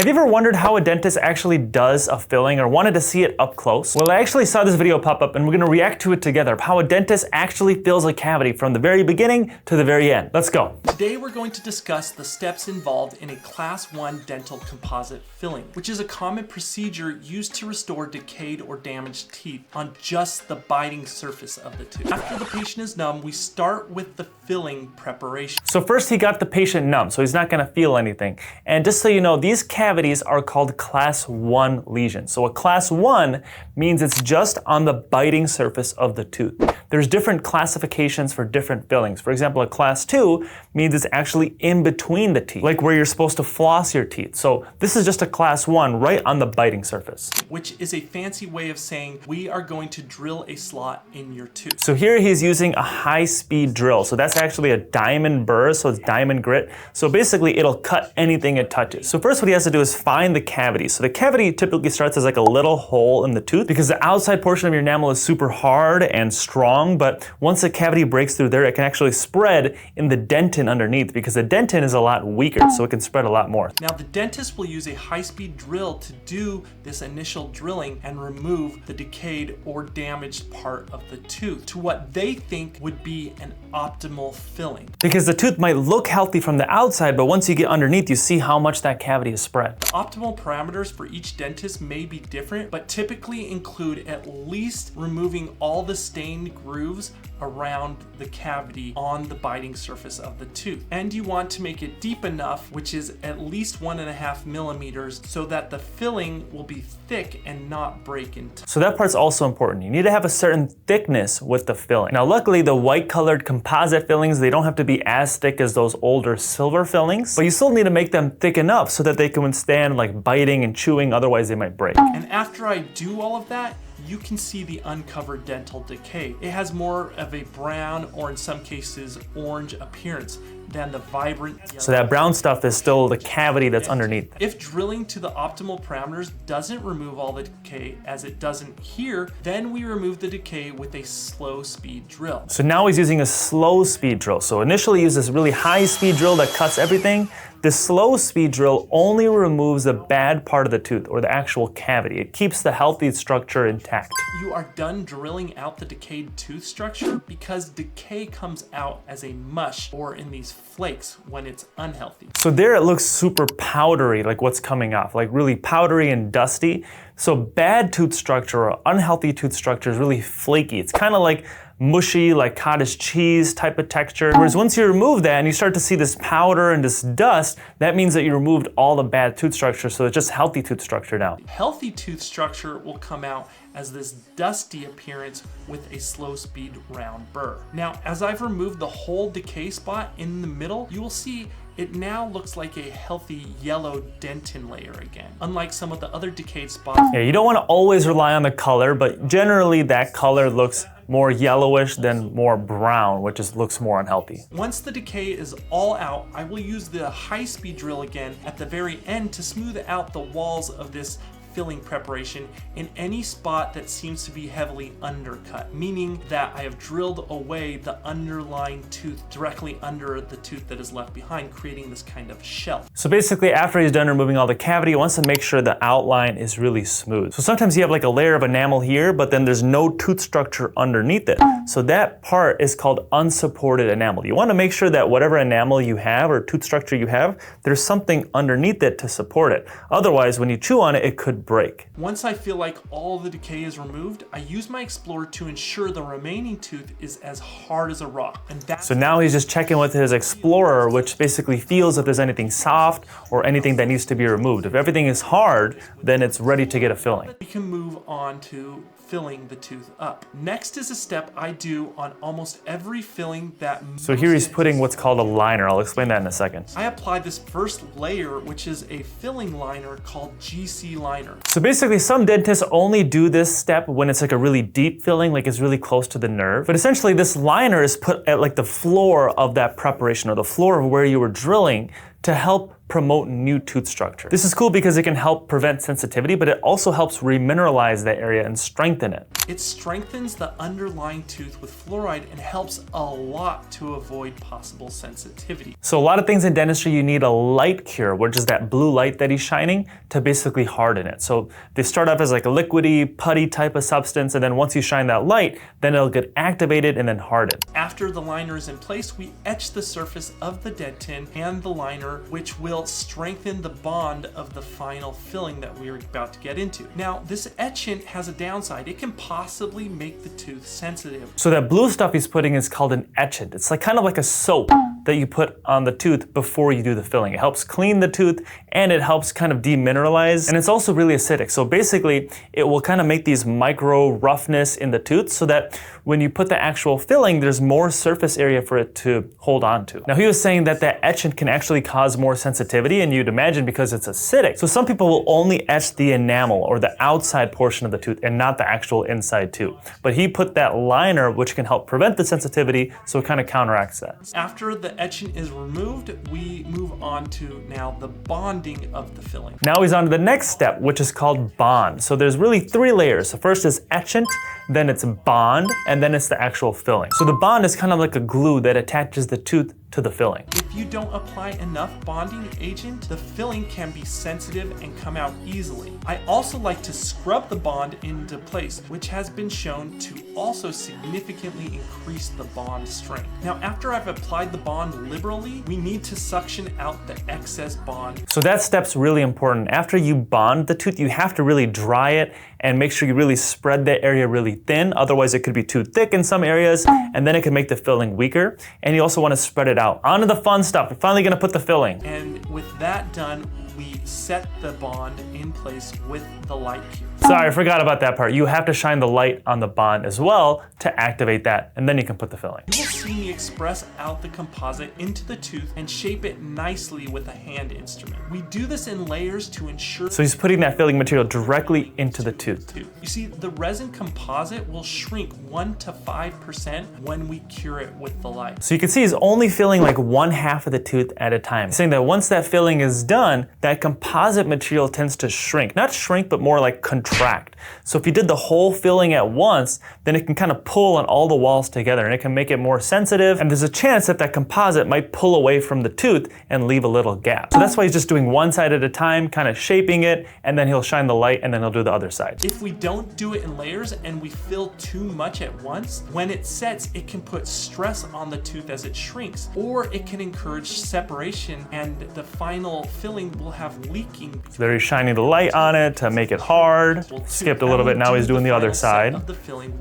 Have you ever wondered how a dentist actually does a filling or wanted to see it up close? Well, I actually saw this video pop up and we're gonna react to it together of how a dentist actually fills a cavity from the very beginning to the very end. Let's go. Today we're going to discuss the steps involved in a Class 1 dental composite filling, which is a common procedure used to restore decayed or damaged teeth on just the biting surface of the tooth. After the patient is numb, we start with the filling preparation. So first he got the patient numb, so he's not gonna feel anything. And just so you know, these cavities are called Class 1 lesions. So a Class 1 means it's just on the biting surface of the tooth. There's different classifications for different fillings. For example, a Class 2 means it's actually in between the teeth, like where you're supposed to floss your teeth. So this is just a Class 1 right on the biting surface. Which is a fancy way of saying we are going to drill a slot in your tooth. So here he's using a high-speed drill. So that's actually a diamond burr, so it's diamond grit. So basically it'll cut anything it touches. So first what he has to do is find the cavity. So the cavity typically starts as like a little hole in the tooth because the outside portion of your enamel is super hard and strong, but once the cavity breaks through there, it can actually spread in the dentin underneath because the dentin is a lot weaker, so it can spread a lot more. Now the dentist will use a high-speed drill to do this initial drilling and remove the decayed or damaged part of the tooth to what they think would be an optimal filling. Because the tooth might look healthy from the outside, but once you get underneath, you see how much that cavity is spread. The optimal parameters for each dentist may be different, but typically include at least removing all the stained grooves around the cavity on the biting surface of the tooth. And you want to make it deep enough, which is at least 1.5 millimeters, so that the filling will be thick and not break into. So that part's also important. You need to have a certain thickness with the filling. Now luckily the white colored composite fillings, they don't have to be as thick as those older silver fillings, but you still need to make them thick enough so that they can withstand like biting and chewing, otherwise they might break. And after I do all of that, you can see the uncovered dental decay. It has more of a brown or in some cases orange appearance than the vibrant yellow. So that brown stuff is still the cavity that's underneath. If drilling to the optimal parameters doesn't remove all the decay as it doesn't here, then we remove the decay with a slow speed drill. So now he's using a slow speed drill. So initially he used this really high speed drill that cuts everything. The slow speed drill only removes the bad part of the tooth or the actual cavity. It keeps the healthy structure intact. You are done drilling out the decayed tooth structure because decay comes out as a mush or in these flakes when it's unhealthy. So there it looks super powdery, like what's coming off, like really powdery and dusty. So bad tooth structure or unhealthy tooth structure is really flaky. It's kind of like mushy, like cottage cheese type of texture. Whereas once you remove that and you start to see this powder and this dust, that means that you removed all the bad tooth structure, so it's just healthy tooth structure now. Healthy tooth structure will come out as this dusty appearance with a slow speed round burr. Now, as I've removed the whole decay spot in the middle, you will see it now looks like a healthy yellow dentin layer again, unlike some of the other decayed spots. Yeah, you don't want to always rely on the color, but generally that color looks more yellowish than more brown, which looks more unhealthy. Once the decay is all out, I will use the high-speed drill again at the very end to smooth out the walls of this filling preparation in any spot that seems to be heavily undercut, meaning that I have drilled away the underlying tooth directly under the tooth that is left behind, creating this kind of shelf. So basically after he's done removing all the cavity, he wants to make sure the outline is really smooth. So sometimes you have like a layer of enamel here, but then there's no tooth structure underneath it. So that part is called unsupported enamel. You want to make sure that whatever enamel you have or tooth structure you have, there's something underneath it to support it. Otherwise, when you chew on it, it could break. Once I feel like all the decay is removed, I use my Explorer to ensure the remaining tooth is as hard as a rock. And so now he's just checking with his Explorer, which basically feels if there's anything soft or anything that needs to be removed. If everything is hard, then it's ready to get a filling. We can move on to filling the tooth up. Next is a step I do on almost every filling that So here he's putting what's called a liner. I'll explain that in a second. I apply this first layer, which is a filling liner called GC liner. So basically some dentists only do this step when it's like a really deep filling, like it's really close to the nerve. But essentially this liner is put at like the floor of that preparation or the floor of where you were drilling to help promote new tooth structure. This is cool because it can help prevent sensitivity, but it also helps remineralize that area and strengthen it. It strengthens the underlying tooth with fluoride and helps a lot to avoid possible sensitivity. So a lot of things in dentistry, you need a light cure, which is that blue light that he's shining, to basically harden it. So they start off as like a liquidy, putty type of substance, and then once you shine that light, then it'll get activated and then harden. After the liner is in place, we etch the surface of the dentin and the liner, which will strengthen the bond of the final filling that we're about to get into. Now, this etchant has a downside. It can possibly make the tooth sensitive. So that blue stuff he's putting is called an etchant. It's like kind of like a soap that you put on the tooth before you do the filling. It helps clean the tooth and it helps kind of demineralize, and it's also really acidic. So basically, it will kind of make these micro roughness in the tooth so that when you put the actual filling, there's more surface area for it to hold on to. Now he was saying that that etchant can actually cause more sensitivity, and you'd imagine because it's acidic. So some people will only etch the enamel or the outside portion of the tooth and not the actual inside too. But he put that liner, which can help prevent the sensitivity, so it kind of counteracts that. After the etchant is removed, we move on to now the bonding of the filling. Now he's on to the next step, which is called bond. So there's really 3 layers. So first is etchant, then it's bond, and then it's the actual filling. So the bond is kind of like a glue that attaches the tooth to the filling. If you don't apply enough bonding agent, the filling can be sensitive and come out easily. I also like to scrub the bond into place, which has been shown to also significantly increase the bond strength. Now, after I've applied the bond liberally, we need to suction out the excess bond. So that step's really important. After you bond the tooth, you have to really dry it and make sure you really spread that area really thin. Otherwise, it could be too thick in some areas, and then it can make the filling weaker. And you also want to spread it out. On to the fun stuff. We're finally going to put the filling. And with that done, we set the bond in place with the light cure. Sorry, I forgot about that part. You have to shine the light on the bond as well to activate that, and then you can put the filling. You will see me express out the composite into the tooth and shape it nicely with a hand instrument. We do this in layers to ensure. So he's putting that filling material directly into the tooth. You see, the resin composite will shrink 1 to 5% when we cure it with the light. So you can see he's only filling like 1/2 of the tooth at a time. He's saying that once that filling is done, that composite material tends to shrink. Not shrink, but more like contract. So if you did the whole filling at once, then it can kind of pull on all the walls together and it can make it more sensitive. And there's a chance that that composite might pull away from the tooth and leave a little gap. So that's why he's just doing one side at a time, kind of shaping it, and then he'll shine the light and then he'll do the other side. If we don't do it in layers and we fill too much at once, when it sets, it can put stress on the tooth as it shrinks, or it can encourage separation and the final filling will have leaking. So there he's shining the light on it to make it hard. Skipped a little bit, now he's doing the other side.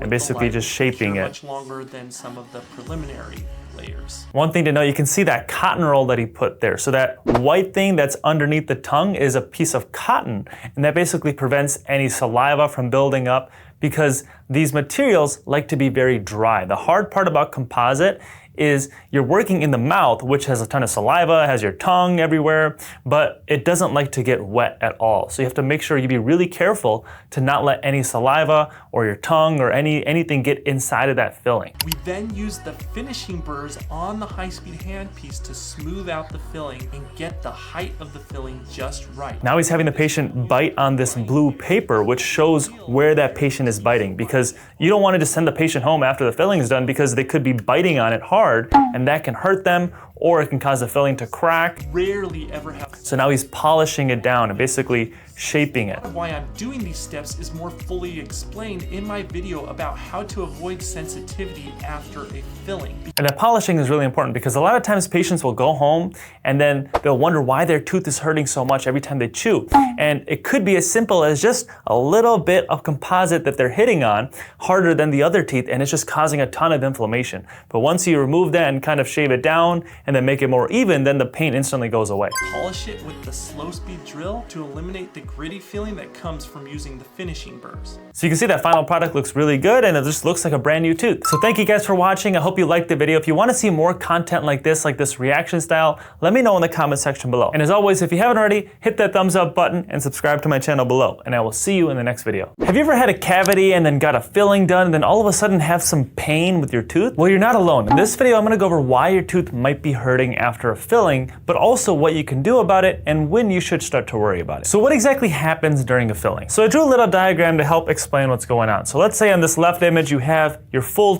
And basically just shaping it. Much longer than some of the preliminary layers. One thing to know, you can see that cotton roll that he put there. So that white thing that's underneath the tongue is a piece of cotton, and that basically prevents any saliva from building up because these materials like to be very dry. The hard part about composite is you're working in the mouth, which has a ton of saliva, has your tongue everywhere, but it doesn't like to get wet at all. So you have to make sure you be really careful to not let any saliva or your tongue or anything get inside of that filling. We then use the finishing burrs on the high-speed handpiece to smooth out the filling and get the height of the filling just right. Now he's having the patient bite on this blue paper, which shows where that patient is biting, because you don't want to just send the patient home after the filling is done because they could be biting on it hard and that can hurt them, or it can cause the filling to crack. Rarely ever happens. So now he's polishing it down and basically shaping it. Why I'm doing these steps is more fully explained in my video about how to avoid sensitivity after a filling. And that polishing is really important because a lot of times patients will go home and then they'll wonder why their tooth is hurting so much every time they chew. And it could be as simple as just a little bit of composite that they're hitting on harder than the other teeth, and it's just causing a ton of inflammation. But once you remove that and kind of shave it down and then make it more even, then the pain instantly goes away. Polish it with the slow speed drill to eliminate the gritty feeling that comes from using the finishing burrs. So you can see that final product looks really good and it just looks like a brand new tooth. So thank you guys for watching. I hope you liked the video. If you want to see more content like this reaction style, let me know in the comment section below. And as always, if you haven't already, hit that thumbs up button and subscribe to my channel below. And I will see you in the next video. Have you ever had a cavity and then got a filling done and then all of a sudden have some pain with your tooth? Well, you're not alone. In this video, I'm going to go over why your tooth might be hurting after a filling, but also what you can do about it and when you should start to worry about it. So what exactly happens during a filling? So I drew a little diagram to help explain what's going on. So let's say on this left image you have your full